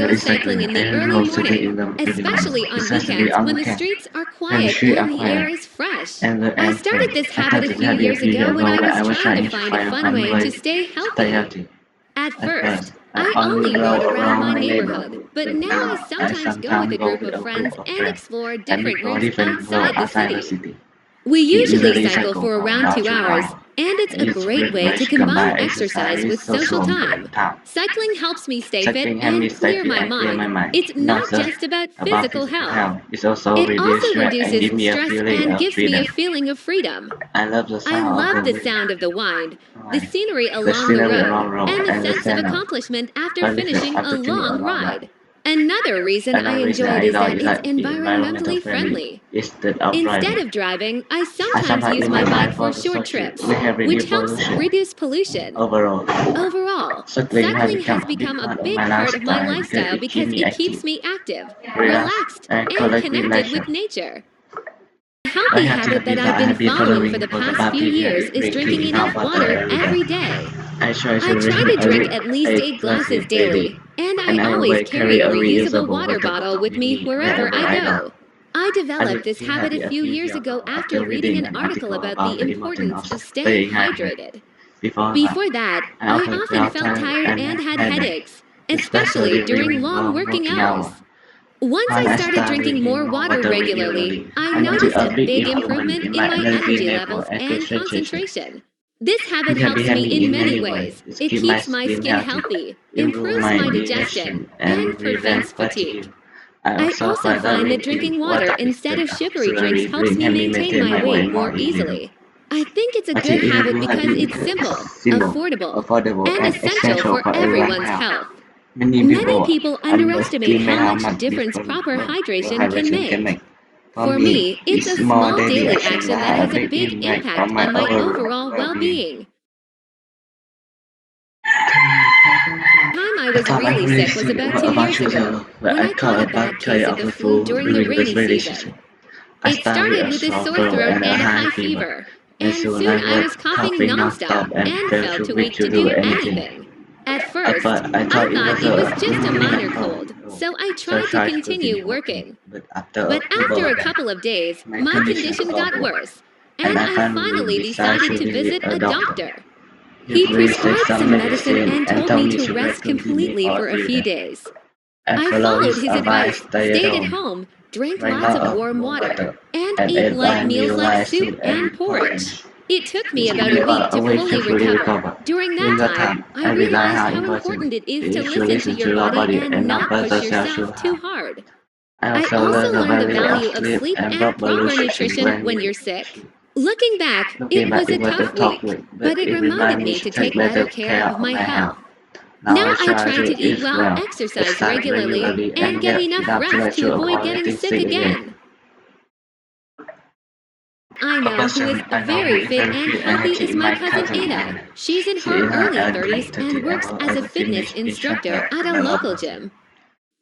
go cycling in the early morning, especially on weekends when the streets are quiet and the air is fresh. I started this habit a few years ago when I was trying to find a fun way to stay healthy. At first, I only rode around my neighborhood, but now I sometimes go with a group of friends and explore different routes outside the city. We usually cycle for around 2 hours, and it's a great way to combine exercise with social time. Cycling helps me stay fit and clear my mind. It's not just about physical health. It also reduces stress and gives me a feeling of freedom. I love the sound of the wind, the scenery along the road, and the sense of accomplishment after finishing a long ride. Another reason I enjoy it is that it's environmentally friendly. Instead of driving, I sometimes use my bike for short trips, which helps reduce pollution. Overall, cycling has become a big part of my lifestyle because it keeps me active, relaxed, and connected with nature. A healthy habit that I've been following for the past few years is drinking enough water every day. I try to drink at least 8 glasses daily, and I always carry a reusable water bottle with me wherever I go. I developed this habit a few years ago after reading an article about the importance of staying hydrated. Before that, I often felt tired and had headaches, especially during long working hours. Once I started drinking more water regularly, I noticed a big improvement in my energy levels and concentration. This habit helps me in many ways. It keeps my skin healthy, improves my digestion, and prevents fatigue. I also find that drinking water instead of sugary drinks helps me maintain my weight more easily. I think it's a good habit because it's simple, affordable, and essential for everyone's health. Many people underestimate how much difference proper hydration can make. For me, it's a small daily action that has a big impact on my overall well-being. The time I was really sick was about 2 years ago, when I caught a bad case of the flu during the rainy season. It started with a sore throat and a high fever, and soon I was coughing nonstop and felt too weak to do anything. At first, I thought it was just a minor cold, so I tried to continue working. But after a couple of days, my condition got worse, and I finally decided to visit a doctor. He prescribed some medicine and told me to rest completely for a few days. I followed his advice, stayed at home, drank lots of warm water, and ate light meals like soup and porridge. It took me about a week to fully recover. During that time, I realized how important it is to listen to your body and not push yourself too hard. I also learned the value of sleep and proper nutrition when you're sick. Looking back, it was a tough week, but it reminded me to take better care of my health. Now I try to eat well, exercise regularly, and get enough rest to avoid getting sick again. I know who is very fit and healthy is my cousin Ada. She's in her early 30s and works as a fitness instructor at a local gym.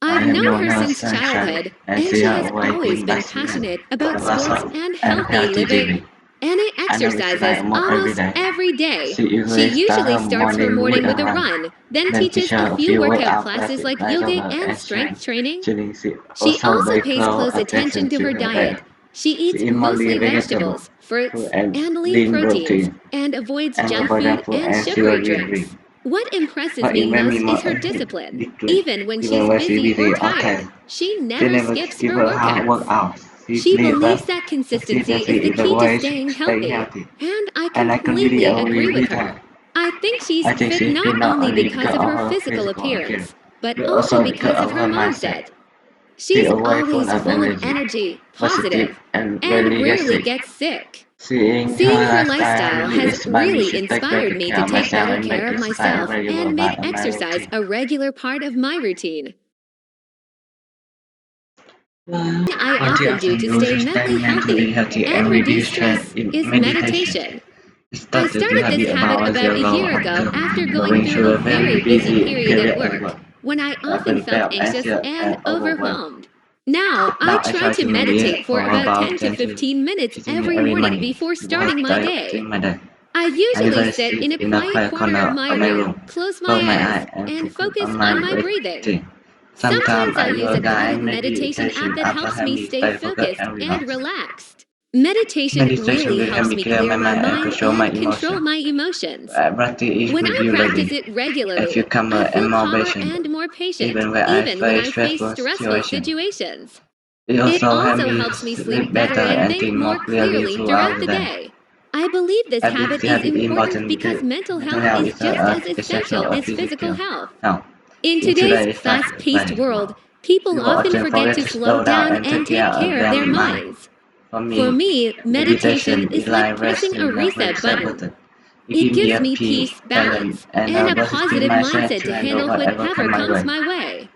I've known her since childhood, and she has always been passionate about sports and healthy living. Anna exercises almost every day. She usually starts her morning with a run, then teaches a few workout classes like yoga and strength training. She also pays close attention to her diet. She eats mostly vegetables, fruits, and lean proteins, and avoids junk food and sugary drinks. What impresses me most is her discipline. Even when she's busy or tired, she never skips her workouts. She believes that consistency is the key to staying healthy, and I completely agree with her. I think she's fit not only because of her physical appearance, but also because of her mindset. She's always full of energy, positive, and rarely gets sick. Seeing her lifestyle has really inspired me to take better care of myself and make exercise a regular part of my routine. I often do to stay mentally healthy and reduce stress is meditation. I started this habit about a year ago after going through a very busy period at work, when I often felt anxious and overwhelmed. Now, I try to meditate for about 10 to 15 minutes every morning before starting my day. I usually sit in a quiet corner of my room, close my eyes, and focus on my breathing. Sometimes I use a guided meditation app that helps me stay focused and relaxed. Meditation really helps me clear my mind and control my emotions. When I practice it regularly, I feel calmer and more patient, even when I face stressful situations. It also helps me sleep better and think more clearly throughout the day. I believe this habit is important because mental health is just as essential as physical health. In today's fast-paced world, people often forget to slow down and take care of their minds. For me, meditation is like pressing a reset button. It gives me peace, balance, and a positive mindset to handle whatever comes my way.